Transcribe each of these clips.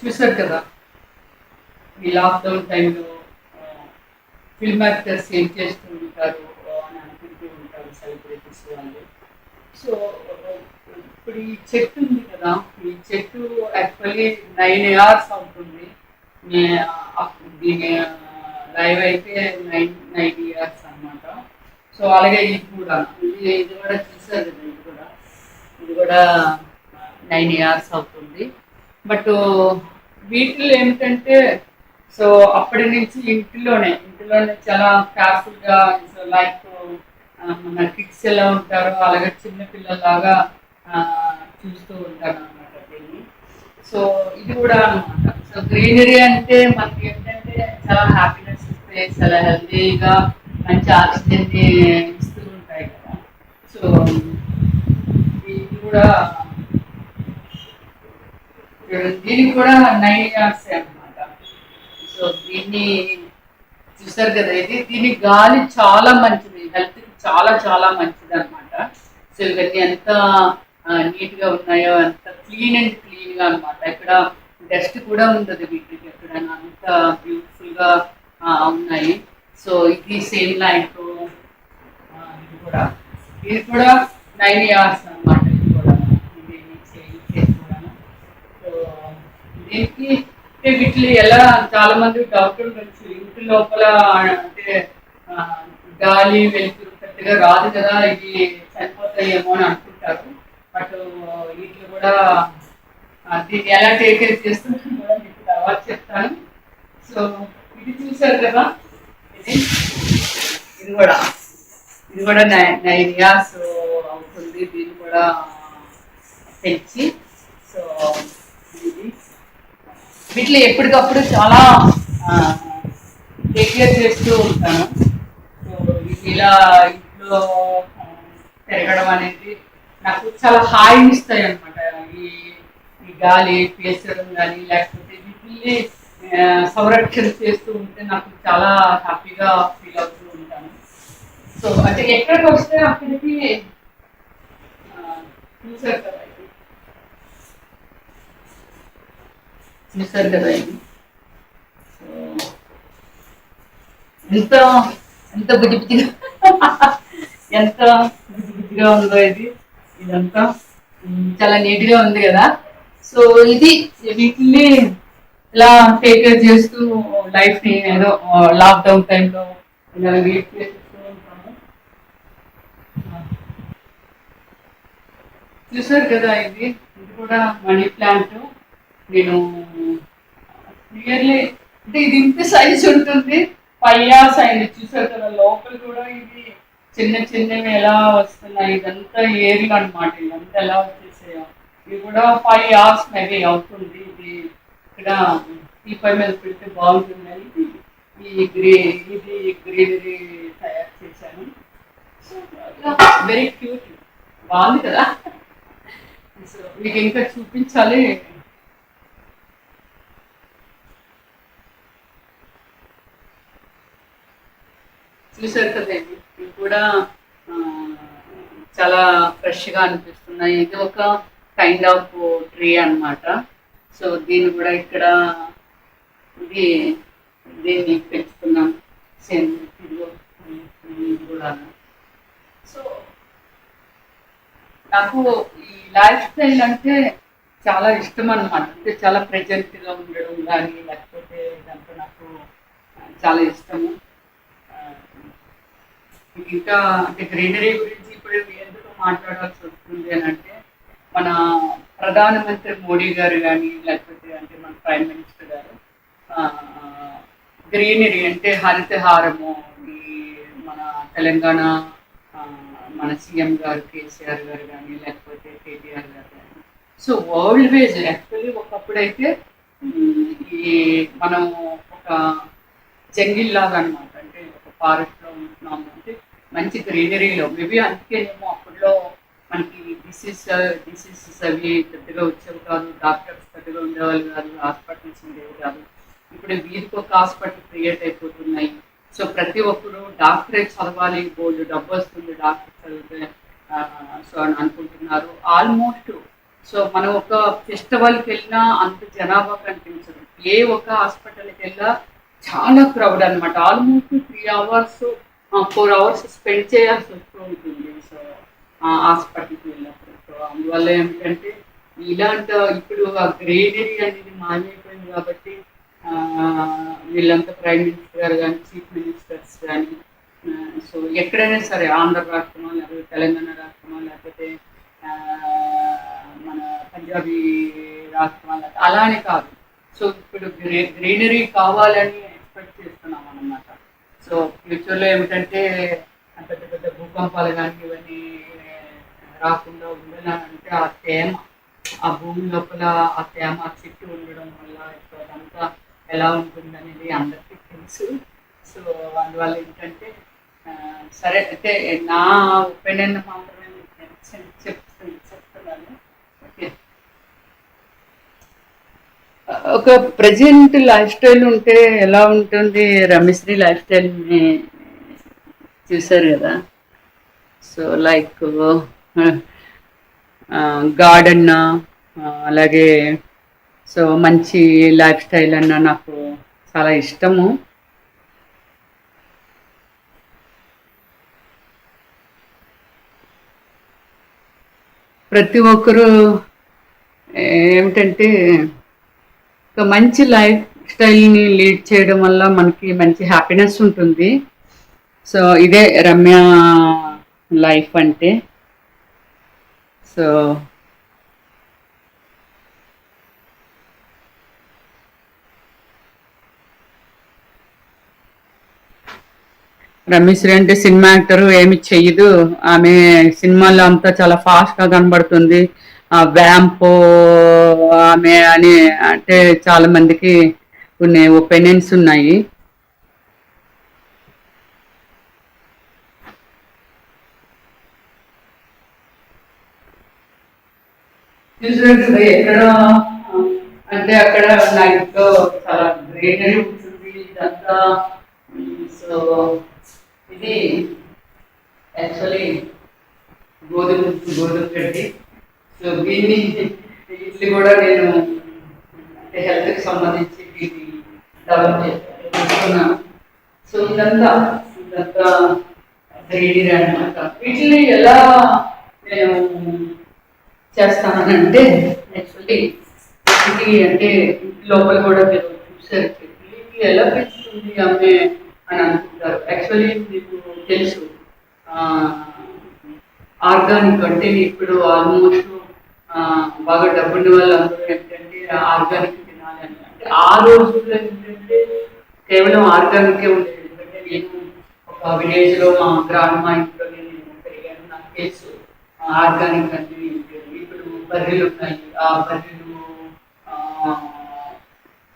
చూసారు కదా ఈ లాక్డౌన్ టైంలో ఫిల్మ్ యాక్టర్స్ ఏం చేస్తూ ఉంటారు అని అనుకుంటూ ఉంటారు సెలబ్రిటీస్ వాళ్ళు. సో ఇప్పుడు ఈ చెట్టు ఉంది కదా, ఈ చెట్టు యాక్చువల్లీ 9 hours అవుతుంది. దీని లైవ్ అయితే 9 years అనమాట. సో అలాగే ఇది కూడా చూసారు కదా, ఇది కూడా 9 years అవుతుంది. బట్ వీటిలో ఏమిటంటే, సో అప్పటి నుంచి ఇంటిలోనే చాలా కేర్ఫుల్గా, సో లైక్ మన కిడ్స్ ఎలా ఉంటారో అలాగే చిన్న పిల్లలాగా చూస్తూ ఉంటాను అనమాట దీన్ని. సో ఇది కూడా అనమాట. సో గ్రీనరీ అంటే మనకి ఏంటంటే చాలా హ్యాపీనెస్ ఇస్తాయి, చాలా హెల్తీగా మంచి ఆరోగ్యాన్ని ఇస్తూ ఉంటాయి కదా. సో ఇది కూడా దీనికి కూడా 9 years అనమాట. సో దీన్ని చూసారు కదా, దీని గాలి చాలా మంచిది, హెల్త్ కి చాలా చాలా మంచిది అనమాట. సో ఇవన్నీ ఎంత నీట్ గా ఉన్నాయో, అంత క్లీన్ గా అనమాట. ఇక్కడ డస్ట్ కూడా ఉండదు వీటికి ఎక్కడ, అంత బ్యూటిఫుల్ గా ఉన్నాయి. సో ఇది సేమ్ లైక్ ఇది కూడా 9 years అనమాట. ఇది కూడా సో దీనికి వీటిని ఎలా చాలా మంది డౌట్ ఉండొచ్చు, ఇంటి లోపల అంటే గాలి వెలుతురు పెద్దగా రాదు కదా, ఇది చనిపోతాయేమో అని అనుకుంటారు. బట్ వీటిని కూడా దీన్ని ఎలా టేక్ కేర్ చేస్తుంటాను కూడా మీకు తర్వాత చెప్తాను. సో ఇది చూసారు కదా, ఇది కూడా 9 years అవుతుంది. దీన్ని కూడా పెంచి, సో ఇది వీటిలో ఎప్పటికప్పుడు చాలా టేక్ కేర్ చేస్తూ ఉంటాను. సో ఇలా ఇంట్లో తిరగడం అనేది నాకు చాలా హాయిని ఇస్తాయి అనమాట. ఈ ఈ గాలి పీల్చడం కానీ, లేకపోతే వీటిని సంరక్షణ చేస్తూ ఉంటే నాకు చాలా హ్యాపీగా ఫీల్ అవుతూ ఉంటాను. సో అంటే ఎక్కడికి వస్తే అక్కడికి చూసారు కదా, ఇది ఎంత ఎంత బుజ్జిగా ఎంత బుజ్జిగా ఉందో ఇదంతా చాలా నీట్గా ఉంది కదా. సో ఇది వీటిని ఇలా టేక్ కేర్ చేస్తూ లైఫ్ ని ఏదో లాక్డౌన్ టైంలో ఇలా వెయిట్ చేస్తూ ఉంటాము. చూసారు కదా, ఇది కూడా మనీ ప్లాంట్. నేను క్లియర్లీ అంటే ఇది ఇంత సైజ్ ఉంటుంది, 5 years అయింది. చూసారు కదా, లోపల కూడా ఇది చిన్నవి ఎలా వస్తున్నాయి, ఇదంతా ఏర్లు అనమాట. ఇదంతా ఎలా వచ్చేసాయో, ఇది కూడా 5 years మేబీ అవుతుంది. ఇది ఇక్కడ టీపై మీద పెడితే బాగుంటుందని ఇది గ్రీనరీ తయారు చేశాను. సో వెరీ క్యూట్, బాగుంది కదా. సో మీకు ఇంకా చూపించాలి. చూసారు కదండి, ఇవి కూడా చాలా ఫ్రెష్గా అనిపిస్తున్నాయి. ఇది ఒక కైండ్ ఆఫ్ ట్రీ అనమాట. సో దీన్ని కూడా ఇక్కడ దీన్ని పెంచుతున్నాం కూడా. సో నాకు ఈ లైఫ్ స్టైల్ అంటే చాలా ఇష్టం అనమాట. అంటే చాలా ప్రెజెంట్గా ఉండడం కానీ, లేకపోతే ఇదంతా నాకు చాలా ఇష్టము. ఇంకా అంటే గ్రీనరీ గురించి ఇప్పుడు ఎందుకు మాట్లాడాల్సి వస్తుంది అని అంటే, మన ప్రధానమంత్రి మోడీ గారు కానీ, లేకపోతే అంటే మన ప్రైమ్ మినిస్టర్ గారు గ్రీనరీ అంటే హరితహారము, ఈ మన తెలంగాణ మన సీఎం గారు కేసీఆర్ గారు కానీ, లేకపోతే కేటీఆర్ గారు కానీ, సో వరల్డ్ వైజ్ యాక్చువల్లీ ఒకప్పుడైతే ఈ మనం ఒక జంగిల్ లాగా అనమాట, అంటే ఒక ఫారెస్ట్లో ఉంటున్నాము అంటే మంచి గ్రీనరీలో. మేబీ అందుకేనేమో అప్పట్లో మనకి డిసీజెస్ అవి పెద్దగా వచ్చేవి కాదు, డాక్టర్స్ పెద్దగా ఉండేవాళ్ళు కాదు, హాస్పిటల్స్ ఉండేవి కాదు. ఇప్పుడు వీరికి ఒక హాస్పిటల్ క్రియేట్ అయిపోతున్నాయి. సో ప్రతి ఒక్కరు డాక్టరే చదవాలి, బోర్డు డబ్బు వస్తుంది డాక్టర్ చదివితే, సో అని అనుకుంటున్నారు. ఆల్మోస్ట్ సో మనం ఒక ఫెస్టివల్కి వెళ్ళినా అంత జనాభా కనిపించదు. ఏ ఒక్క హాస్పిటల్కి వెళ్ళా చాలా క్రౌడ్ అనమాట. ఆల్మోస్ట్ 3 అవర్స్ 4 అవర్స్ స్పెండ్ చేయాల్సి వస్తూ ఉంటుంది. సో హాస్పిటల్కి వెళ్ళినప్పుడు సో అందువల్ల ఏమిటంటే ఇలాంటి ఇప్పుడు ఆ గ్రీనరీ అనేది మాయమైపోయింది కాబట్టి ఆ, వీళ్ళంతా ప్రైమ్ మినిస్టర్ గారు కానీ చీఫ్ మినిస్టర్స్ కానీ సో ఎక్కడైనా సరే ఆంధ్ర రాష్ట్రమో లేకపోతే తెలంగాణ రాష్ట్రమో లేకపోతే ఆ, మన పంజాబీ రాష్ట్రం అలానే కాదు. సో ఇప్పుడు గ్రీనరీ కావాలని ఎక్స్పెక్ట్ చేస్తున్నాం అన్నమాట. సో ఫ్యూచర్లో ఏమిటంటే పెద్ద పెద్ద భూకంపాలు కానీ ఇవన్నీ రాకుండా ఉండాలంటే ఆ తేమ ఆ భూమి లోపల ఆ తేమ చెట్టు ఉండడం వల్ల సో అదంతా ఎలా ఉంటుంది అనేది అందరికీ తెలుసు. సో అందువల్ల ఏంటంటే సరే అయితే నా ఒపీనియన్ మాత్రమే చెప్తున్నాను. ఓకే, ఒక ప్రజెంట్ లైఫ్ స్టైల్ ఉంటే ఎలా ఉంటుంది? రమ్యశ్రీ లైఫ్ స్టైల్ని చూసారు కదా. సో లైక్ గార్డెన్ అలాగే సో మంచి లైఫ్ స్టైల్ అన్న నాకు చాలా ఇష్టము. ప్రతి ఒక్కరూ ఏమిటంటే ఒక మంచి లైఫ్ స్టైల్ని లీడ్ చేయడం వల్ల మనకి మంచి హ్యాపీనెస్ ఉంటుంది. సో ఇదే రమ్య లైఫ్ అంటే. సో రమేశ్వరి అంటే సినిమా యాక్టర్, ఏమి చెయ్యదు. ఆమె సినిమాల్లో అంతా చాలా ఫాస్ట్గా కనబడుతుంది. వ్యాంపో ఆమె అని అంటే చాలా మందికి కొన్ని ఒపీనియన్స్ ఉన్నాయి. చూసినట్టు ఎక్కడ అంటే అక్కడ నాకు చాలా గ్రీనరీ ఉంటుంది ఇదంతా. సో ఇది యాక్చువల్లీ గోధుమ గోధుమ పెట్టి సో దీన్ని ఇడ్లీ కూడా నేను అంటే హెల్త్కి సంబంధించి దీన్ని డెవలప్ చేసుకున్నాను. సో ఇదంతా గ్రీనరీ అనమాట. వీటిని ఎలా నేను చేస్తానంటే యాక్చువల్లీ ఇంటికి అంటే ఇంటి లోపల కూడా చూసారు ఇంటికి ఎలా పెంచుతుంది అమ్మే అని అనుకుంటారు. యాక్చువల్లీ మీకు తెలుసు ఆర్గానిక్ అంటే ఇప్పుడు ఆల్మోస్ట్ బాగా డబ్బున్న వాళ్ళందరూ ఏంటంటే ఆర్గానిక్ తినాలి అని. అంటే ఆ రోజుల్లో ఏంటంటే కేవలం ఆర్గానికే ఉండేది. ఎందుకంటే నేను ఒక విలేజ్లో మా గ్రామ ఇంట్లో నేను పెరిగాను, నాకు తెలుసు ఆర్గానిక్ అంటే ఇప్పుడు బర్రెలు ఉన్నాయి. ఆ బర్రెలు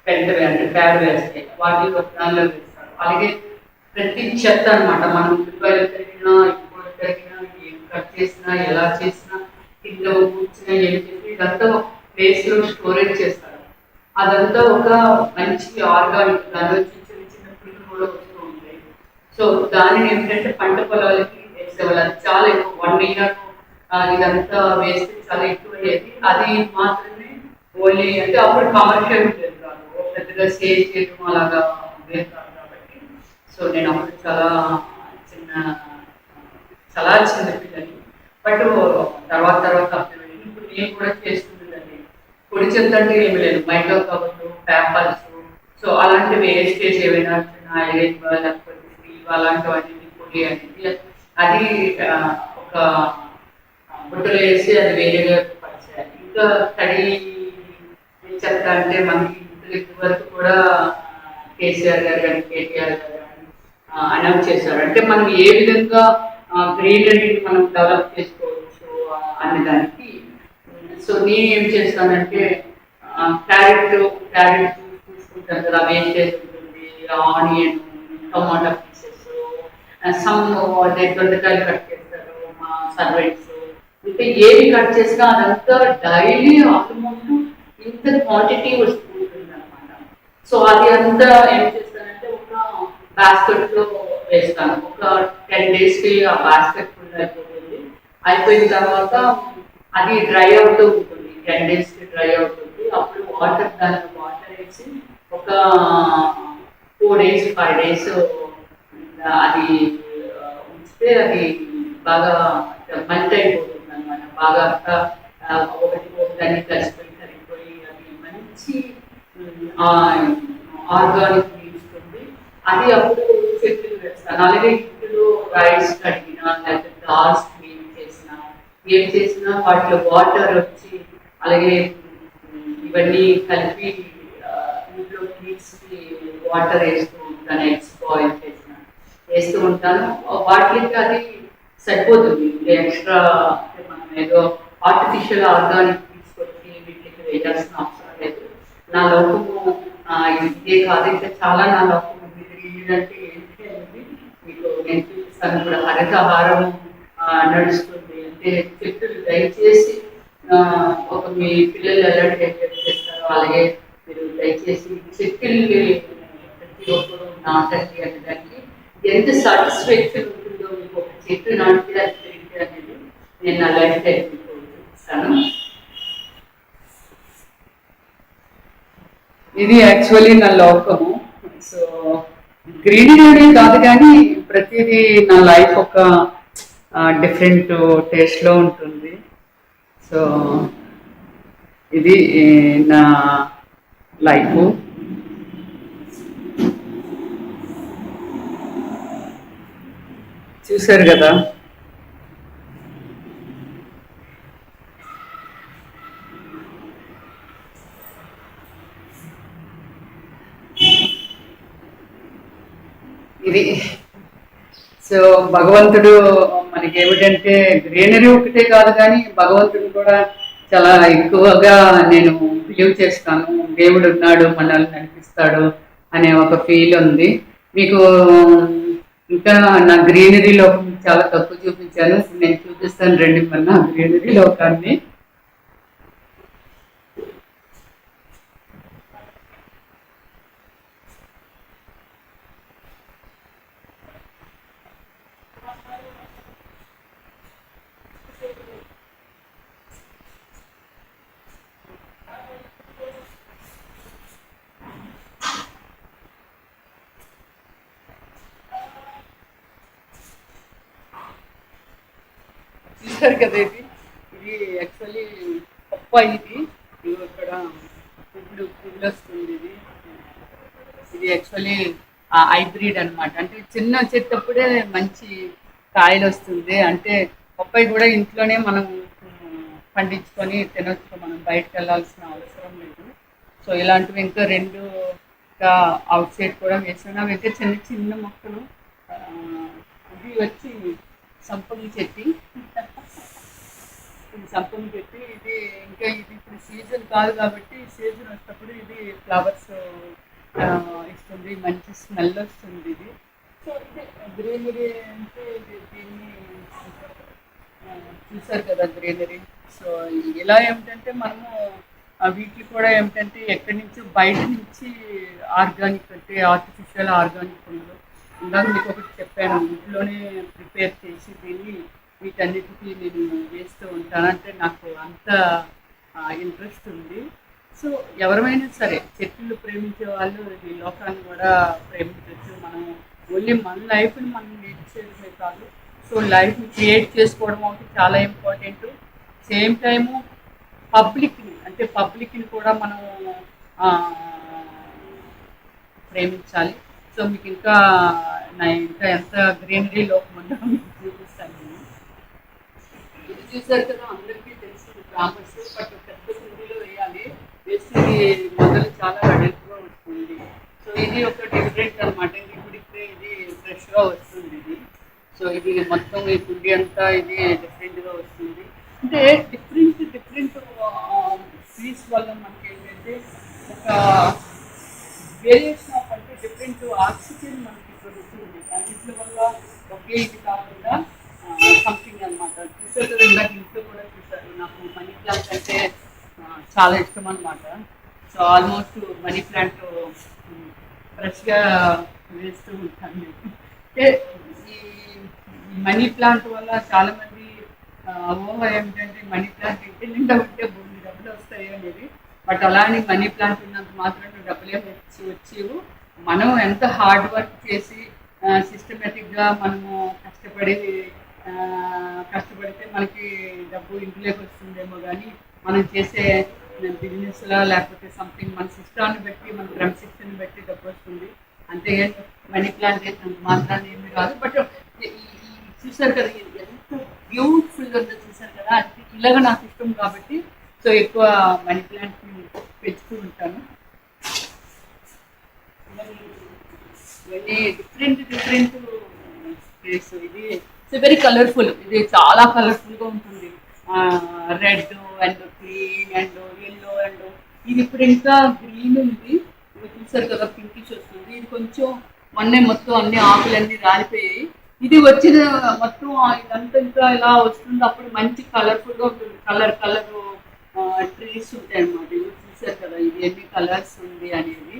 పెంట అంటే పేడ వేస్తాయి, వాటిలో దానిలో వేస్తారు. అలాగే ప్రతి చెత్త అనమాట, మనం ఉల్లిపాయలు తరిగినా ఇప్పుడు తరిగినా ఏం కట్ చేసినా ఎలా చేసినా కింద కూర్చున్నా ఏం చేసినా ఇదంతా ఒక ప్లేస్లో స్టోరేజ్ చేస్తారు. అదంతా ఒక మంచి ఆర్గానిక్, దానిలో చిన్న చిన్న పుల్లు కూడా వస్తూ ఉంటాయి. సో దానిని ఏంటంటే పంట పొలాలకి వేసేవాళ్ళు. అది చాలా ఎక్కువ 1 year ఇదంతా వేస్తే చాలా ఎక్కువ అయ్యేది. అది మాత్రమే ఓన్లీ అంటే అప్పుడు కమర్షియల్ ఉండేది కాదు, పెద్దగా సేల్ చేయడం అలాగా ఉండేది కాదు కాబట్టి. సో నేను అప్పుడు చిన్న చాలా చిన్న పిల్లని. బట్ తర్వాత ఇప్పుడు నేను కూడా చేస్తుందండి. పొడి చెత్త అంటే ఏమి లేదు, మైక్రో కవర్లు, పేపర్స్, సో అలాంటి వేస్టేజ్ ఏమైనా ఐరన్ లేకపోతే స్టీల్ అలాంటివన్నీ పొడి అనేది అది ఒక బుట్టలు వేసి అది వేరేగా పరిచేయాలి. ఇంకా తడి చెత్త అంటే మనకి ఇంటి వరకు కూడా కేసీఆర్ గారు కానీ కేటీఆర్ గారు కానీ అనౌన్స్ చేశారు. అంటే మనం ఏ విధంగా గ్రీనరీని మనం డెవలప్ చేసుకోవచ్చు అనే దానికి. సో నేను ఏం చేస్తానంటే క్యారెట్ చూసుకుంటాను కదా, వేస్టేజ్ ఉంటుంది, ఆనియన్, టమాటా పీసెస్, సమ్ అదే దొండకాయలు కట్ చేస్తారు మా సర్వెంట్స్. అంటే ఏవి కట్ చేసినా అదంతా డైలీ ఆల్మోస్ట్ ఇంత క్వాంటిటీ వస్తూ ఉంటుంది అనమాట. సో అది అంతా ఏం చేస్తానంటే ఒక బాస్కెట్లో వేస్తాను. ఒక 10 daysకి ఆ బాస్కెట్ ఫుల్ అయిపోతుంది. అయిపోయిన తర్వాత అది డ్రై అవుతూ ఉంటుంది. 10 days డ్రై అవుతుంది. అప్పుడు దానిలో వాటర్ వేసి ఒక 4 days 5 days అది ఉంచితే అది బాగా మెల్ట్ అయిపోతుంది అనమాట. బాగా అంతా ఒకటి దాన్ని కలిసిపోయి కరిగిపోయి అది మంచి ఆర్గానిక్ ఇస్తుంది. అది అప్పుడు చెట్లు వేస్తాను. అలాగే ఇంట్లో రైస్ కడిగినా లేకపోతే దాల్స్ క్లీన్ చేసిన ఏం చేసినా వాటిలో వాటర్ వచ్చి అలాగే ఇవన్నీ కలిపి ఇంట్లో కిడ్స్కి వాటర్ వేస్తూ ఉంటాను. ఎగ్స్ బాయిల్ చేసిన వేస్తూ ఉంటాను. వాటికి అది సరిపోతుంది. ఎక్స్ట్రా మనం ఏదో ఆర్టిఫిషియల్ ఆర్గానిక్ తీసుకొచ్చి వీటికి వేయాల్సిన అవసరం లేదు. నా లోకము ఇదే కాదు, ఇంకా చాలా నా లోకం ఉంది. ఏంటంటే ఏంటి అనేది మీకు నేను చూపిస్తాను కూడా. హరితహారం నడుస్తుంది అంటే చెట్టులు దయచేసి ఒక మీ పిల్లలు ఎలా డెవలప్ చేస్తారో అలాగే మీరు దయచేసి చెట్టుల్ని ప్రతి ఒక్కరు నాటండి అనడానికి ఎంత సాటిస్ఫాక్షన్ ఉంటుందో మీకు ఒక చెట్టు నాటితే అది పెరిగితే అనేది నేను నా లైఫ్ టైం మీకు చూపిస్తాను. ఇది యాక్చువల్లీ నా లోకము. సో గ్రీనరీ కాదు కానీ ప్రతిదీ నా లైఫ్ ఒక డిఫరెంట్ టేస్ట్లో ఉంటుంది. సో ఇది నా లైఫ్. చూసారు కదా. ఇది సో భగవంతుడు మనకి ఏమిటంటే గ్రీనరీ ఒకటే కాదు కానీ భగవంతుడు కూడా చాలా ఎక్కువగా నేను బిలీవ్ చేస్తాను. దేవుడు ఉన్నాడు, మనల్ని నడిపిస్తాడు అనే ఒక ఫీల్ ఉంది. మీకు ఇంకా నా గ్రీనరీ లోకం చాలా తక్కువ చూపించాను. నేను చూపిస్తాను రండి మన గ్రీనరీ లోకాన్ని. చూసారు కదా. ఇది యాక్చువల్లీ పప్ప. ఇది ఇక్కడ పువ్వులు వస్తుంది. ఇది యాక్చువల్లీ హైబ్రిడ్ అనమాట. అంటే చిన్న చెట్టప్పుడే మంచి కాయలు వస్తుంది. అంటే పప్పాయి కూడా ఇంట్లోనే మనం పండించుకొని తినొచ్చు. మనం బయటకు వెళ్ళాల్సిన అవసరం లేదు. సో ఇలాంటివి ఇంకా రెండు అవుట్ సైడ్ కూడా వేసాను. అవి అయితే చిన్న చిన్న మొక్కలు. ఇది వచ్చి సంపంగి చెట్టు. ఇది సంపంగి చెట్టు. ఇది ఇంకా ఇది ఇప్పుడు సీజన్ కాదు కాబట్టి సీజన్ వచ్చినప్పుడు ఇది ఫ్లవర్స్ ఇస్తుంది. మంచి స్మెల్ వస్తుంది ఇది. సో ఇది గ్రీనరీ అంటే దీన్ని చూసారు కదా గ్రీనరీ. సో ఇలా ఏమిటంటే మనము వీటికి కూడా ఏమిటంటే ఎక్కడి నుంచో బయట నుంచి ఆర్గానిక్ అంటే ఆర్టిఫిషియల్ ఆర్గానిక్ ఉండదు. ఇందాక మీకు ఒకటి చెప్పాను, ఇంట్లోనే ప్రిపేర్ చేసి దీన్ని వీటన్నిటికీ నేను వేస్తూ ఉంటాను. అంటే నాకు అంత ఇంట్రెస్ట్ ఉంది. సో ఎవరైనా సరే చెట్లు ప్రేమించే వాళ్ళు ఈ లోకాన్ని కూడా ప్రేమించవచ్చు. మనం ఓన్లీ మన లైఫ్ని మనం లీడ్ చేయడమే కాదు, సో లైఫ్ని క్రియేట్ చేసుకోవడం ఒకటి చాలా ఇంపార్టెంట్. సేమ్ టైము పబ్లిక్ని కూడా మనం ప్రేమించాలి. సో మీకు ఇంకా ఎంత గ్రీనరీ లోకం ఉందో మీకు చూపిస్తాను నేను. ఇది చూసారు కదా, అందరికీ తెలిసింది ఫ్లవర్స్. బట్ పెద్ద కుండీలో వేయాలి. వేస్తే మొదలు చాలా వెడల్పుగా వస్తుంది. సో ఇది ఒక డిఫరెంట్ అనమాట. ఇప్పుడిప్పుడే ఇది ఫ్రెష్గా వస్తుంది ఇది. సో ఇది మొత్తం ఈ కుండీ అంతా ఇది డిఫరెంట్గా వస్తుంది. అంటే డిఫరెంట్ ట్రీస్ వల్ల మనకి ఏంటంటే ఒక వేరియేషన్ ఆఫ్ అంటే డిఫరెంట్ ఆక్సిజన్ మనకి దొరుకుతుంది. అన్నింటి వల్ల ఒకే ఇది కాకుండా సంథింగ్ అనమాట. చూసారు కదా, ఇందాక ఇంట్లో కూడా చూసారు. నాకు మనీ ప్లాంట్ అంటే చాలా ఇష్టం అనమాట. సో ఆల్మోస్ట్ మనీ ప్లాంట్ ఫ్రెష్గా వేస్తూ ఉంటాను. అంటే ఈ మనీ ప్లాంట్ వల్ల చాలామంది ఊహ ఏమిటంటే మనీ ప్లాంట్ ఇంటి నిండా ఉంటే భూమి డబ్బులు వస్తాయి వస్తాయి అనేది. బట్ అలా అని మనీ ప్లాంట్ ఉన్నంత మాత్రం డబ్బులే వచ్చేవు. మనం ఎంత హార్డ్ వర్క్ చేసి సిస్టమేటిక్గా మనము కష్టపడి ఆ, కష్టపడితే మనకి డబ్బు ఇంట్లోకి వస్తుందేమో కానీ మనం చేసే బిజినెస్లో లేకపోతే సంథింగ్ మన సిస్టాన్ని బట్టి మన క్రమశిక్షణ బట్టి డబ్బు వస్తుంది. అంతేగాని మనీ ప్లాంట్ చేసినంత మాత్రాన్ని ఏమి రాదు. బట్ చూసారు కదా ఎంత బ్యూటిఫుల్గా ఉందో చూసారు కదా, అంటే ఇలాగ నాకు ఇష్టం కాబట్టి సో ఎక్కువ మనీ ప్లాంట్ని పెంచుతూ ఉంటాను. ఇవన్నీ డిఫరెంట్ డిఫరెంట్ ప్లేస్. ఇది ఇట్స్ వెరీ కలర్ఫుల్, ఇది చాలా కలర్ఫుల్గా ఉంటుంది. Red and green and yellow and ఇది ఇప్పుడు ఇంకా గ్రీన్ ఉంది. ఇది చూసారు కదా పింకిష్ వస్తుంది. ఇది కొంచెం మొన్నే మొత్తం అన్ని ఆకులన్నీ రాలిపోయాయి. ఇది వచ్చిన మొత్తం ఇదంతా ఇంకా ఇలా వస్తుంది. అప్పుడు మంచి కలర్ఫుల్గా ఉంటుంది. కలర్ కలర్ ట్రీస్ ఉంటాయి అన్నమాట. ఇది చూసారు కదా ఇది ఎన్ని కలర్స్ ఉంది అనేది.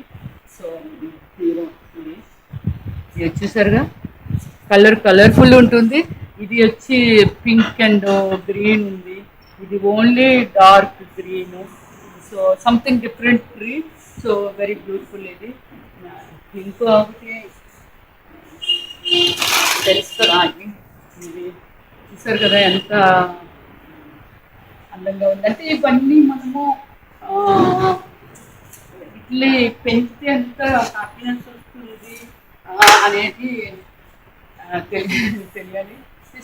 సో హీరో ఇది చూసారుగా కలర్ఫుల్ ఉంటుంది. ఇది వచ్చి పింక్ అండ్ గ్రీన్ ఉంది. ఇది only dark green. So something different tree. So very beautiful. ఇది ఇంకో ఒకటి తెలుసు కదా, ఇది చూసారు కదా ఎంత అందంగా ఉందంటే ఇవన్నీ మనము ఇట్లే పెంచితే ఎంత హ్యాపీనెస్ వస్తుంది అనేది తెలియాలి.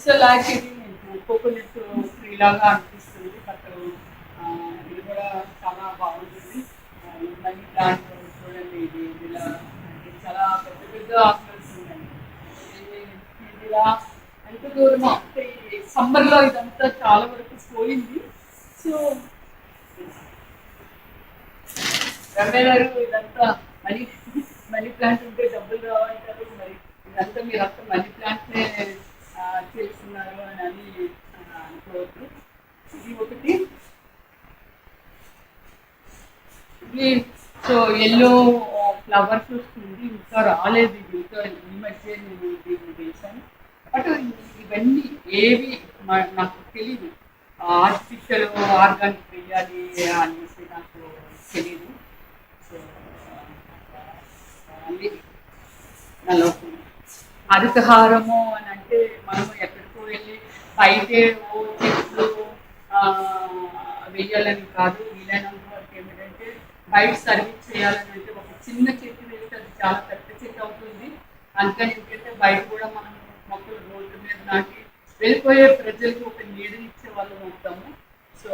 సో లైక్ ఇది కోకోనట్ ట్రీ లాగా అనిపిస్తుంది. బట్ ఇది కూడా చాలా బాగుంటుంది. మనీ ప్లాంట్ చూడండి, ఇది ఇలా చాలా పెద్ద పెద్ద ఆకులు ఉన్నాయి. ఇది ఇలా ఎంత దూరమో అంటే సమ్మర్లో ఇదంతా చాలా వరకు పోయింది. సో రమ్య గారు ఇదంతా మనీ మనీ ప్లాంట్ ఉంటే డబ్బులు రావంటారు. మరి ఇదంతా మీరు అంతా మనీ ప్లాంట్నే చేస్తున్నారు అని అనుకోవద్దు. ఇది ఒకటి. ఇది సో ఎల్లో ఫ్లవర్స్ వస్తుంది. ఇంకా రాలేదు. ఇది ఇంకా ఈ మధ్య నేను దీన్ని వేసాను. బట్ ఇవన్నీ ఏవి నాకు తెలీదు. ఆర్టిఫిషియల్ ఆర్గానిక్ వేయాలి అనేసి నాకు తెలీదు. సో అన్నీ నలో హరితహారము అని అంటే మనం ఎక్కడికో వెళ్ళి బయటే ఓ చెట్లు వేయాలని కాదు. వీలైనంత వరకు ఏమిటంటే బయట సర్వీస్ చేయాలని అంటే ఒక చిన్న చెట్టు వేస్తే అది చాలా పెద్ద చెట్టు అవుతుంది. అందుకని ఏంటంటే బయట కూడా మనం మొక్కలు రోడ్డు మీద నాటి వెళ్ళిపోయే ప్రజలకు ఒక నీడని ఇచ్చే వాళ్ళు ఉంటాము. సో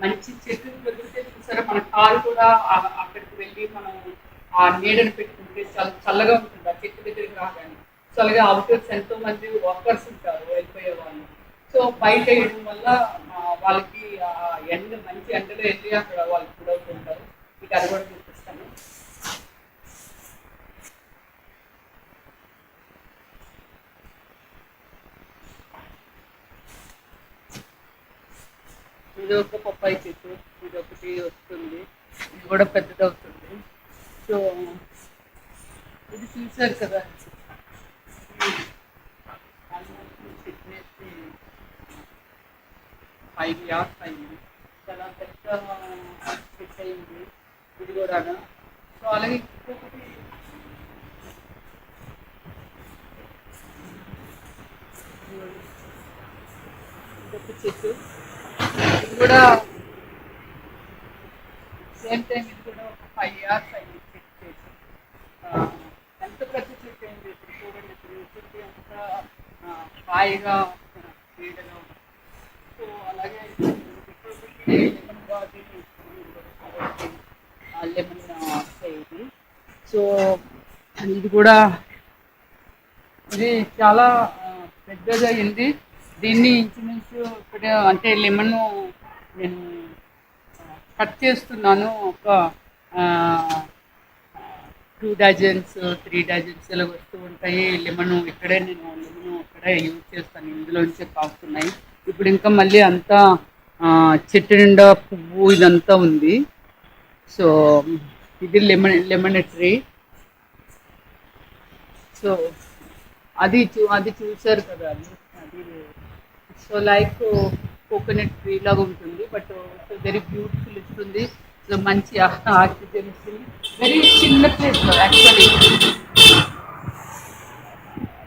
మంచి చెట్లు దొరికితే చూసారా మన కారు కూడా అక్కడికి వెళ్ళి మనం ఆ నీడని పెట్టుకుంటే చాలా చల్లగా ఉంటుంది. ఆ చెట్టు దగ్గరికి రాగానే. సో అలాగే అవుటర్స్ ఎంతో మంది వర్కర్స్ ఉంటారు వెళ్ళిపోయే వాళ్ళు. సో బయట వేయడం వల్ల వాళ్ళకి ఎండ మంచి ఎండలో వెళ్ళి అక్కడ వాళ్ళు గురవుతుంటారు. మీకు అది కూడా చూపిస్తాను. ఇది ఒక పప్పాయి చెట్టు, ఇది ఒకటి వస్తుంది. ఇది కూడా పెద్దదవుతుంది. సో ఇది చూసారు కదా, చెట్టు 5 years అయింది. చాలా పెద్ద చెట్టు అయింది ఇది కూడా. సో అలాగే ఇంకొకటి ఇంకొక చెట్టు, ఇది కూడా సేమ్ టైం. ఇది కూడా ఒక 5 years అయింది చెట్టు చేసి. ఎంత పెద్ద చెట్టు అయింది ఇప్పుడు చూడండి. ఇప్పుడు చెట్టు ఎంత హాయిగా నీడగా ఉంది. సో అలాగే లెమన్ గార్డెన్ లెమన్ ఇది. సో ఇది కూడా ఇది చాలా పెద్దగా అయింది. దీన్ని ఇంచుమించు ఇక్కడ అంటే లెమన్ నేను కట్ చేస్తున్నాను. ఒక 2 dozens 3 dozens ఇలా వస్తూ ఉంటాయి. లెమన్ ఇక్కడే నేను లెమన్ ఇక్కడే యూజ్ చేస్తాను. ఇందులోంచే కాస్తున్నాయి. ఇప్పుడు ఇంకా మళ్ళీ అంతా చెట్టు నిండా పువ్వు ఇదంతా ఉంది. సో ఇది లెమన్ ట్రీ. సో అది చూసారు కదా, అది సో లైక్ కోకోనట్ ట్రీ లాగా ఉంటుంది, బట్ వెరీ బ్యూటిఫుల్ ఇస్తుంది. సో మంచి ఆక్సిజన్ ఇస్తుంది. వెరీ చిన్న ప్లేస్ యాక్చువల్లీ,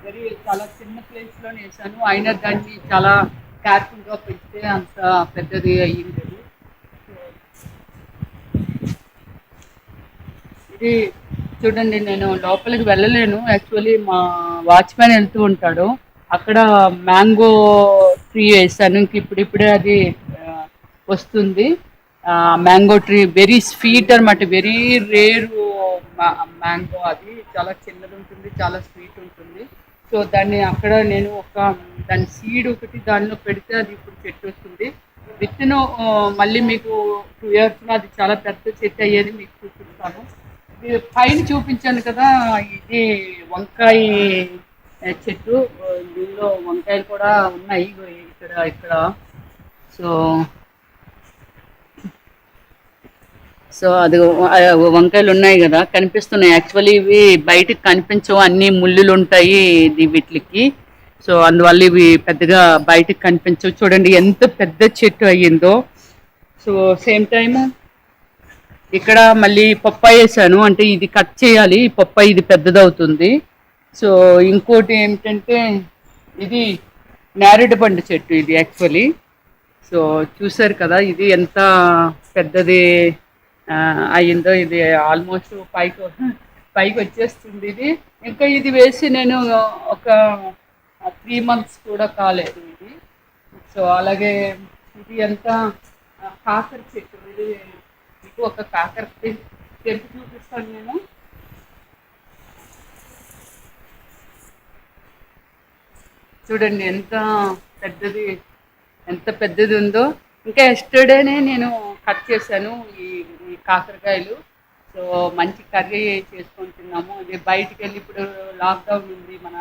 వెరీ చాలా చిన్న ప్లేస్లోనే వేసాను, అయినా దాన్ని చాలా కేర్ఫుల్గా పెంచితే అంత పెద్దది అయ్యింది అది. ఇది చూడండి, నేను లోపలికి వెళ్ళలేను యాక్చువల్లీ, మా వాచ్మెన్ వెళ్తూ ఉంటాడు. అక్కడ మ్యాంగో ట్రీ వేసాను, ఇంక ఇప్పుడిప్పుడే అది ఆ, వస్తుంది. మ్యాంగో ట్రీ వెరీ స్వీట్ అనమాట, వెరీ రేర్ మ్యాంగో. అది చాలా చిన్నది ఉంటుంది, చాలా స్వీట్ ఉంటుంది. సో దాన్ని అక్కడ నేను దాని సీడ్ ఒకటి దానిలో పెడితే అది ఇప్పుడు చెట్టు వస్తుంది. విత్తనం మళ్ళీ మీకు 2 years అది చాలా పెద్ద చెట్టు అయ్యేది మీకు చూపిస్తాను. ఇది పైన చూపించాను కదా, ఇది వంకాయ చెట్టు. దీనిలో వంకాయలు కూడా ఉన్నాయి, ఇక్కడ ఇక్కడ. సో సో అది వంకాయలు ఉన్నాయి కదా, కనిపిస్తున్నాయి. యాక్చువల్లీ ఇవి బయటకు కనిపించవు, అన్ని ముళ్ళులు ఉంటాయి ఇది వీటికి. సో అందువల్ల ఇవి పెద్దగా బయటకు కనిపించవు. చూడండి ఎంత పెద్ద చెట్టు అయ్యిందో. సో సేమ్ టైము ఇక్కడ మళ్ళీ పప్పాయ వేసాను, అంటే ఇది కట్ చేయాలి, ఈ పప్పాయ ఇది పెద్దదవుతుంది. సో ఇంకోటి ఏమిటంటే, ఇది నేరేడు పండు చెట్టు ఇది యాక్చువల్లీ. సో చూసారు కదా ఇది ఎంత పెద్దది అయ్యిందో. ఇది ఆల్మోస్ట్ పైకి వచ్చేస్తుంది ఇది. ఇంకా ఇది వేసి నేను ఒక 3 months కూడా కాలేదు ఇది. సో అలాగే ఇది ఎంత కాకర చెట్టు. ఇది మీకు ఒక కాకర తెంపి చూపిస్తాను నేను. చూడండి పెద్దది ఎంత పెద్దది ఉందో. ఇంకా ఎస్టర్డేనే నేను కట్ చేశాను ఈ ఈ కాకరకాయలు. సో మంచి కర్రీ చేసుకొని తిన్నాము. అది బయటికి వెళ్ళి, ఇప్పుడు లాక్డౌన్ ఉంది, మన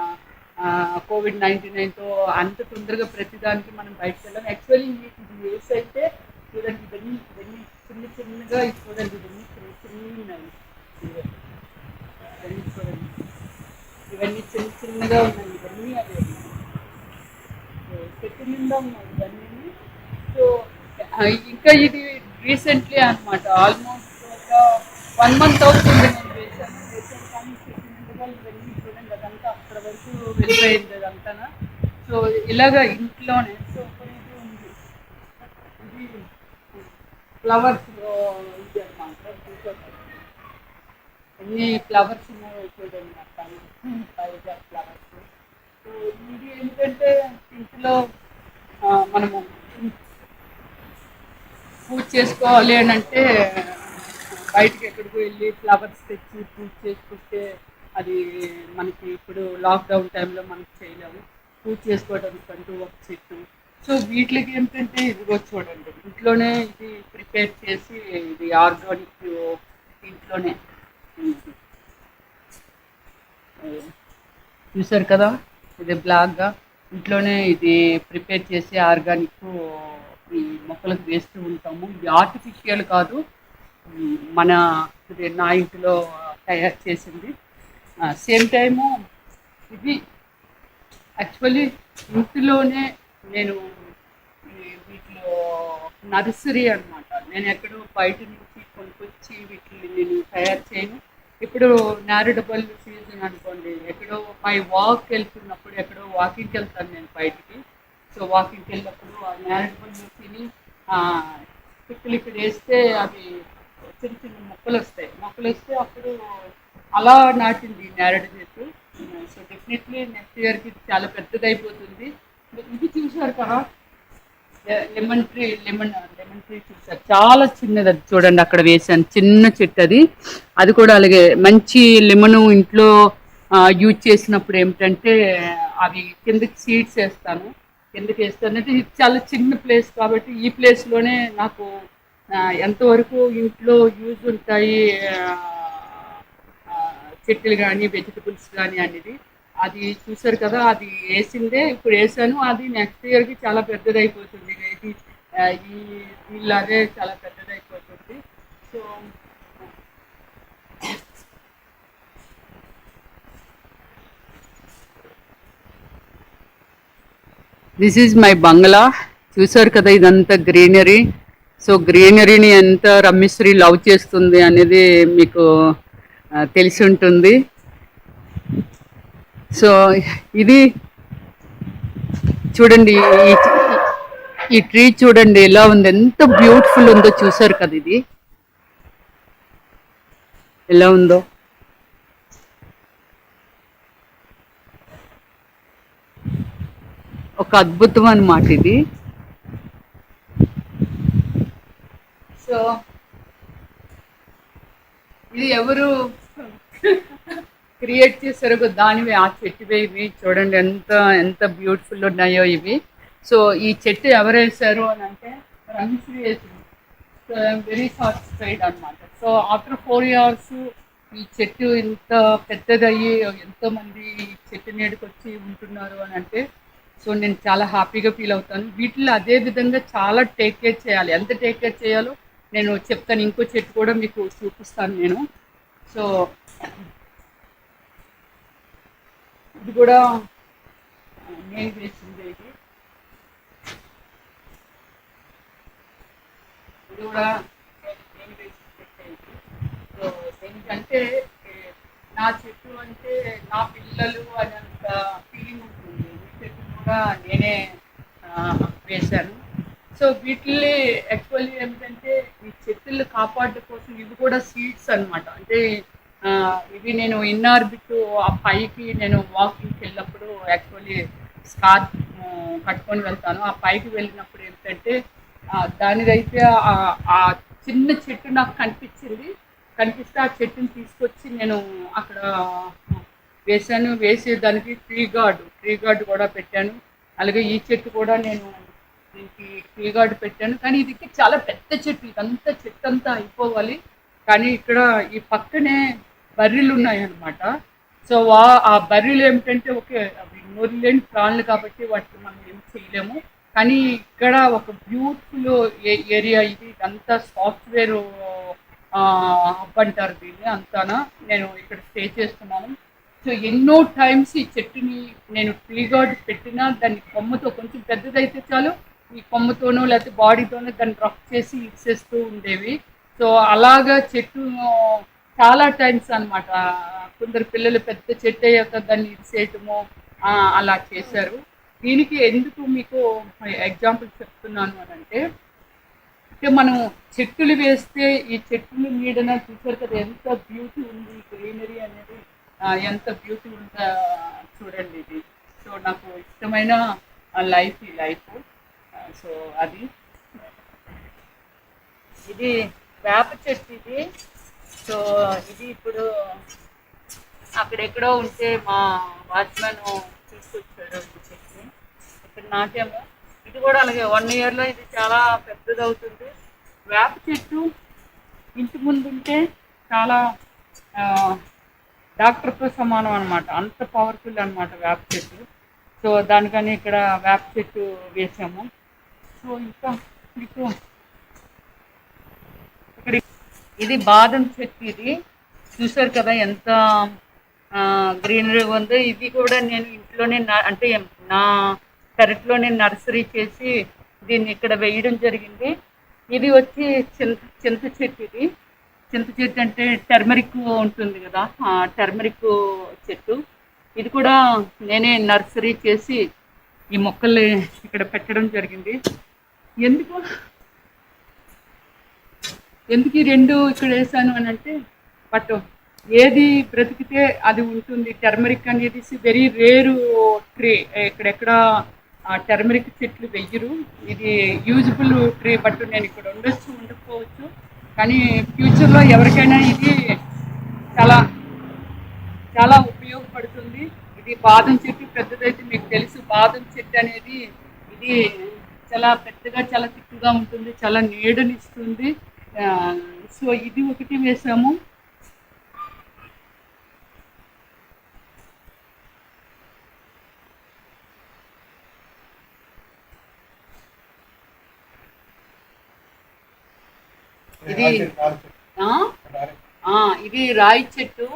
COVID-19తో అంత తొందరగా ప్రతిదానికి మనం బయటకు వెళ్ళాం. యాక్చువల్లీ ఇది వేసి అయితే చూడండి, ఇవన్నీ ఇవన్నీ చిన్న చిన్నగా, చూడండి ఇవన్నీ చిన్న చిన్నవి ఉన్నాయి. ఇవన్నీ చూడండి, ఇవన్నీ చిన్న చిన్నగా ఉన్నాయి. ఇవన్నీ అదే చెట్టు నిండా ఉన్నాయి ఇవన్నీ. సో ఇంకా ఇది రీసెంట్లీ అనమాట, ఆల్మోస్ట్ ఒక 1 month అవుతుంది నేను వేసాను కానీ చెట్టు నిండుగా ఇవన్నీ చూడండి, అదంతా అక్కడ వరకు వెళ్ళిపోయింది అదంతా. సో ఇలాగ ఇంట్లోనే. సో ఇది ఉంది, ఇది ఫ్లవర్స్ ఇది అనమాట. ఎన్ని ఫ్లవర్స్ చూడండి అక్కడ ఫ్లవర్స్. సో ఇది ఏంటంటే ఇంట్లో మనము పూజ చేసుకోవాలి అని అంటే బయటకి ఎక్కడికి వెళ్ళి ఫ్లవర్స్ తెచ్చి పూజ చేసుకుంటే అది మనకి ఇప్పుడు లాక్డౌన్ టైంలో మనకి చేయలేము. పూజ చేసుకోవడానికి అంటూ ఒక చెట్టు. సో వీటికి ఏంటంటే ఇదిగో చూడండి, ఇంట్లోనే ఇది ప్రిపేర్ చేసి, ఇది ఆర్గానిక్ ఇంట్లోనే. చూసారు కదా, ఇది బ్లాక్గా ఇంట్లోనే ఇది ప్రిపేర్ చేసి ఆర్గానిక్ ఈ మొక్కలకు వేస్తూ ఉంటాము. ఇది ఆర్టిఫిషియల్ కాదు, మన నా ఇంటిలో తయారు చేసింది. సేమ్ టైము ఇది యాక్చువల్లీ ఇంటిలోనే నేను వీటిలో నర్సరీ అనమాట. నేను ఎక్కడో బయట నుంచి కొనుక్కొచ్చి వీటిని నేను తయారు చేయను. ఇప్పుడు నేరేడు పళ్ళు సీజన్ అనుకోండి, ఎక్కడో వాక్ వెళ్తున్నప్పుడు, ఎక్కడో వాకింగ్కి వెళ్తాను నేను బయటికి. సో వాకింగ్కి వెళ్ళినప్పుడు ఆ నేరేడు పళ్ళు తిని పిక్కలు ఇక్కడ వేస్తే అవి చిన్న చిన్న మొక్కలు వస్తే అప్పుడు అలా నాటింది నేరేడు చెట్టు. సో డెఫినెట్లీ నెక్స్ట్ ఇయర్కి చాలా పెద్దది అయిపోతుంది. ఇది చూసారు కదా, లెమన్ ట్రీ చూసారు, చాలా చిన్నది. అది చూడండి అక్కడ వేసాను, చిన్న చెట్టు అది. అది కూడా అలాగే మంచి లెమన్ ఇంట్లో యూజ్ చేసినప్పుడు ఏమిటంటే అవి కిందకి సీడ్స్ వేస్తాను. కిందకి వేస్తానంటే ఇది చాలా చిన్న ప్లేస్ కాబట్టి ఈ ప్లేస్లోనే నాకు ఎంతవరకు ఇంట్లో యూజ్ ఉంటాయి చెట్లు కానీ వెజిటబుల్స్ కానీ అనేది. అది చూసారు కదా, అది వేసిందే ఇప్పుడు వేసాను. అది నెక్స్ట్ ఇయర్కి చాలా పెద్దది అయిపోతుంది. ఇది ఈ ఇలాగే చాలా పెద్దది అయిపోతుంది. సో దిస్ ఈజ్ మై బంగ్లా. చూసారు కదా ఇదంతా గ్రీనరీ. సో గ్రీనరీని ఎంత రమ్యశ్రీ లవ్ చేస్తుంది అనేది మీకు తెలిసి ఉంటుంది. సో ఇది చూడండి, ఈ ఈ ట్రీ చూడండి ఎలా ఉంది, ఎంత బ్యూటిఫుల్ ఉందో చూసారు కదా, ఇది ఎలా ఉందో. ఒక అద్భుతం అన్నమాట ఇది. సో ఇది ఎవరు క్రియేట్ చేశారో దానివి ఆ చెట్టువే ఇవి. చూడండి ఎంత ఎంత బ్యూటిఫుల్ ఉన్నాయో ఇవి. సో ఈ చెట్టు ఎవరు వేశారు అని అంటే రమేశ్వరి వేసింది. సో ఐఎమ్ వెరీ సాటిస్ఫైడ్ అనమాట. సో ఆఫ్టర్ 4 years ఈ చెట్టు ఇంత పెద్దదయ్యి ఎంతోమంది ఈ చెట్టు నీడకి వచ్చి ఉంటున్నారు అని అంటే సో నేను చాలా హ్యాపీగా ఫీల్ అవుతాను. వీటిలో అదే విధంగా చాలా టేక్ కేర్ చేయాలి. ఎంత టేక్ కేర్ చేయాలో నేను చెప్తాను. ఇంకో చెట్టు కూడా మీకు చూపిస్తాను నేను. సో ఇది కూడా నేను వేసింది. ఇది కూడా నేను వేసిన చెట్టు. సో ఎందుకంటే నా చెట్టు అంటే నా పిల్లలు అనంత ఫీలింగ్ ఉంటుంది. ఈ చెట్టు కూడా నేనే వేశాను. సో వీటిని యాక్చువల్లీ ఏమిటంటే ఈ చెట్టులు కాపాడడం కోసం ఇవి కూడా సీడ్స్ అనమాట. అంటే ఇవి నేను ఇన్నార్బిట్ ఆ పైకి నేను వాకింగ్కి వెళ్ళినప్పుడు యాక్చువల్లీ స్కార్ఫ్ కట్టుకొని వెళ్తాను. ఆ పైకి వెళ్ళినప్పుడు ఏంటంటే దానిదైతే ఆ చిన్న చెట్టు నాకు కనిపిస్తే ఆ చెట్టుని తీసుకొచ్చి నేను అక్కడ వేసాను. వేసి దానికి ట్రీ గార్డ్ కూడా పెట్టాను. అలాగే ఈ చెట్టు కూడా నేను దీనికి ట్రీ గార్డ్ పెట్టాను. కానీ ఇది చాలా పెద్ద చెట్టు, ఇదంతా చెట్టు అంతా అయిపోవాలి. కానీ ఇక్కడ ఈ పక్కనే బర్రెలు ఉన్నాయన్నమాట. సో ఆ బర్రెలు ఏమిటంటే ఓకే అవి నోరు లేని ప్రాణులు కాబట్టి వాటికి మనం ఏం చేయలేము. కానీ ఇక్కడ ఒక బ్యూటిఫుల్ ఏరియా ఇది. ఇదంతా సాఫ్ట్వేర్ హబ్ అంటారు దీన్ని అంతానా. నేను ఇక్కడ స్టే చేస్తున్నాను. సో ఎన్నో టైమ్స్ ఈ చెట్టుని నేను ట్రీ గార్డ్ పెట్టినా దాన్ని కొమ్మతో కొంచెం పెద్దదైతే చాలు ఈ కొమ్మతోనో లేకపోతే బాడీతోనో దాన్ని రఫ్ చేసి ఇచ్చేస్తూ ఉండేవి. సో అలాగా చెట్టు చాలా టైమ్స్ అనమాట. కొందరు పిల్లలు పెద్ద చెట్టు అయ్యాక దాన్ని ఇచ్చేయటము అలా చేశారు. దీనికి ఎందుకు మీకు ఎగ్జాంపుల్ చెప్తున్నాను అని అంటే మనం చెట్టులు వేస్తే ఈ చెట్టులు నీడన చూసారు కదా ఎంత బ్యూటీ ఉంది, గ్రీనరీ అనేది ఎంత బ్యూటీ ఉందో చూడండి ఇది. సో నాకు ఇష్టమైన లైఫ్ ఈ లైఫ్. సో అది ఇది వేప చెట్టు ఇది. సో ఇది ఇప్పుడు అక్కడెక్కడో ఉంటే మా వాచ్మెన్ తీసుకొచ్చారు ఈ చెట్టుని. ఇక్కడ నాటాము. ఇది కూడా అలాగే 1 yearలో ఇది చాలా పెద్దది అవుతుంది. వేప చెట్టు ఇంటి ముందు ఉంటే చాలా డాక్టర్తో సమానం అనమాట. అంత పవర్ఫుల్ అనమాట వేప చెట్టు. సో దానికని ఇక్కడ వేప చెట్టు వేసాము. సో ఇంకా మీకు ఇక్కడ ఇది బాదం చెట్టు. ఇది చూసారు కదా ఎంత గ్రీనరీ ఉందో. ఇది కూడా నేను ఇంట్లోనే అంటే నా పెరట్లోనే నర్సరీ చేసి దీన్ని ఇక్కడ వేయడం జరిగింది. ఇది వచ్చి చింత చెట్టు. ఇది చింత చెట్టు అంటే టర్మరిక్ ఉంటుంది కదా, టర్మరిక్ చెట్టు. ఇది కూడా నేనే నర్సరీ చేసి ఈ మొక్కల్ని ఇక్కడ పెట్టడం జరిగింది. ఎందుకు ఈ 2 ఇక్కడ వేసాను అని అంటే బట్ ఏది బ్రతికితే అది ఉంటుంది. టర్మరిక్ అనేది వెరీ రేరు ట్రీ. ఇక్కడెక్కడ టర్మరిక్ చెట్లు వెయ్యరు. ఇది యూజబుల్ ట్రీ. బట్ నేను ఇక్కడ ఉండకపోవచ్చు. కానీ ఫ్యూచర్లో ఎవరికైనా ఇది చాలా చాలా ఉపయోగపడుతుంది. ఇది బాదం చెట్టు పెద్దదైతే మీకు తెలుసు. బాదం చెట్టు అనేది ఇది చాలా పెద్దగా చాలా తిక్కుగా ఉంటుంది, చాలా నీడనిస్తుంది. సో ఇది ఒకటి వేసాము. ఇది రాయి చెట్టు.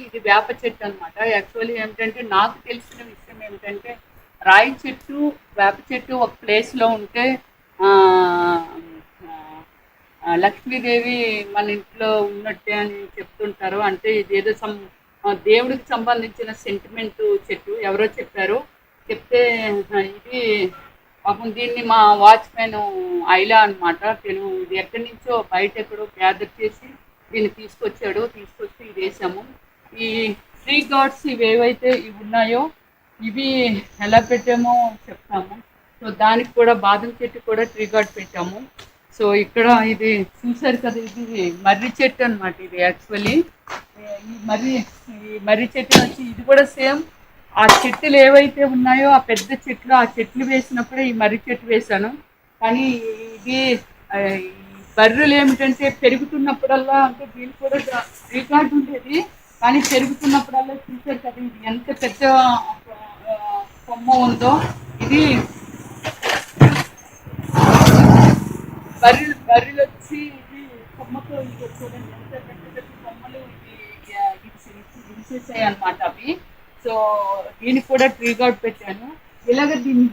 ఇది వేప చెట్టు అనమాట. యాక్చువల్లీ ఏమిటంటే నాకు తెలిసిన విషయం ఏమిటంటే రాయి చెట్టు వేప చెట్టు ఒక ప్లేస్లో ఉంటే ఆ, లక్ష్మీదేవి మన ఇంట్లో ఉన్నట్టే అని చెప్తుంటారు. అంటే ఇదేదో దేవుడికి సంబంధించిన సెంటిమెంట్ చెట్టు ఎవరో చెప్పారు. చెప్తే ఇది పాపం దీన్ని మా వాచ్మెన్ ఐలా అనమాట. తిను ఇది ఎక్కడి నుంచో బయట ఎక్కడో గ్యాదర్ చేసి దీన్ని తీసుకొచ్చాడు. తీసుకొచ్చి ఇది వేసాము. ఈ ట్రీ గార్డ్స్ ఇవేవైతే ఇవి ఉన్నాయో ఇవి ఎలా పెట్టామో చెప్తాము. సో దానికి కూడా బాదం చెట్టు కూడా ట్రీ గార్డ్ పెట్టాము. సో ఇక్కడ ఇది చూసారు కదా, ఇది మర్రి చెట్టు అనమాట. ఇది యాక్చువల్లీ ఈ మర్రి చెట్టు వచ్చి ఇది కూడా సేమ్ ఆ చెట్లు ఏవైతే ఉన్నాయో ఆ పెద్ద చెట్లు, ఆ చెట్లు వేసినప్పుడే ఈ మర్రి చెట్టు వేశాను. కానీ ఇది ఈ బర్రెలు ఏమిటంటే పెరుగుతున్నప్పుడల్లా, అంటే దీనికి కూడా రికార్డు ఉండేది, కానీ పెరుగుతున్నప్పుడల్లా చూసారు కదా ఇది ఎంత పెద్ద కొమ్మ ఉందో. ఇది బర్రెలు వచ్చి ఇది కొమ్మతో ఇది చూడండి ఎంత పెద్ద పెద్ద కొమ్మలు విరిసేసాయి అనమాట అవి. సో దీనికి కూడా ట్రీ గార్డ్ పెట్టాను. ఇలాగ దీన్ని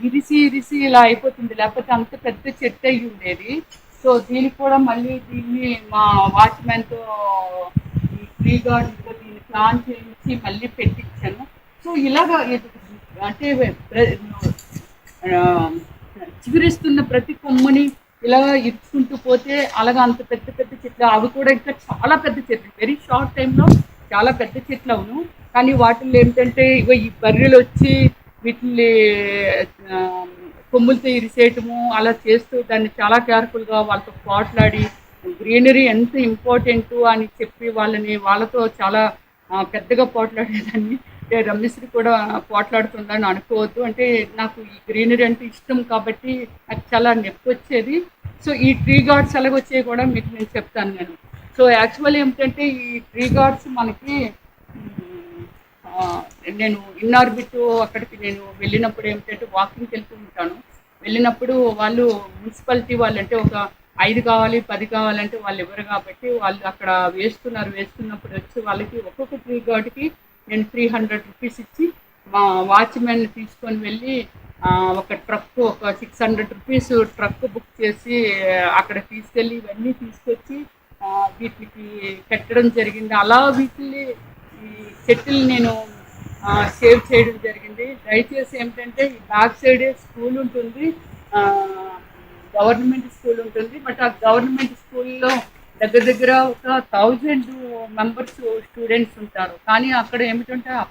ఇరిసి ఇలా అయిపోతుంది, లేకపోతే అంత పెద్ద చెట్టు అయి ఉండేది. సో దీనికి కూడా మళ్ళీ దీన్ని మా వాచ్మెన్తో ఈ ట్రీ గార్డ్ దీన్ని ప్లాన్ చేయించి మళ్ళీ పెట్టించాను. సో ఇలాగ అంటే ఆ, చిగురిస్తున్న ప్రతి కొమ్మని ఇలా ఇచ్చుకుంటూ పోతే అలాగా అంత పెద్ద పెద్ద చెట్లు, అవి కూడా ఇంకా చాలా పెద్ద చెట్లు, వెరీ షార్ట్ టైంలో చాలా పెద్ద చెట్లు అవును. కానీ వాటిల్లో ఏంటంటే ఇగో ఈ బర్రెలు వచ్చి వీటిని ఆ, కొమ్ములతో ఇరిసేయటము అలా చేస్తూ దాన్ని చాలా కేర్ఫుల్గా వాళ్ళతో పోట్లాడి గ్రీనరీ ఎంత ఇంపార్టెంట్ అని చెప్పి వాళ్ళతో చాలా పెద్దగా పోట్లాడేదాన్ని. అంటే రమ్యశ్రీ కూడా పోట్లాడుతుందని అనుకోవద్దు. అంటే నాకు ఈ గ్రీనరీ అంటే ఇష్టం కాబట్టి నాకు చాలా నొప్పి వచ్చేది. సో ఈ ట్రీ గార్డ్స్ ఎలాగొచ్చాయి కూడా మీకు నేను చెప్తాను నేను. సో యాక్చువల్ ఏమిటంటే ఈ ట్రీ గార్డ్స్ మనకి ఆ, నేను ఇన్నార్బిట్ అక్కడికి నేను వెళ్ళినప్పుడు ఏమిటంటే వాకింగ్కి వెళ్తూ ఉంటాను. వెళ్ళినప్పుడు వాళ్ళు మున్సిపాలిటీ వాళ్ళు అంటే ఒక 5 కావాలి 10 కావాలంటే వాళ్ళు ఇవ్వరు కాబట్టి వాళ్ళు అక్కడ వేస్తున్నప్పుడు వచ్చి వాళ్ళకి ఒక్కొక్క ట్రీ గార్డ్కి నేను 300 రూపీస్ ఇచ్చి మా వాచ్మెన్ తీసుకొని వెళ్ళి ఒక ట్రక్ ఒక 600 రూపీస్ ట్రక్ బుక్ చేసి అక్కడ తీసుకెళ్ళి ఇవన్నీ తీసుకొచ్చి వీటికి పెట్టడం జరిగింది. అలా వీటిని ఈ చెట్టులు నేను సేవ్ చేయడం జరిగింది. దయచేసి ఏమిటంటే ఈ బ్యాక్ సైడే స్కూల్ ఉంటుంది, గవర్నమెంట్ స్కూల్ ఉంటుంది. బట్ ఆ గవర్నమెంట్ స్కూల్లో దగ్గర దగ్గర ఒక 1000 మెంబర్స్ స్టూడెంట్స్ ఉంటారు. కానీ అక్కడ ఏమిటంటే ఆ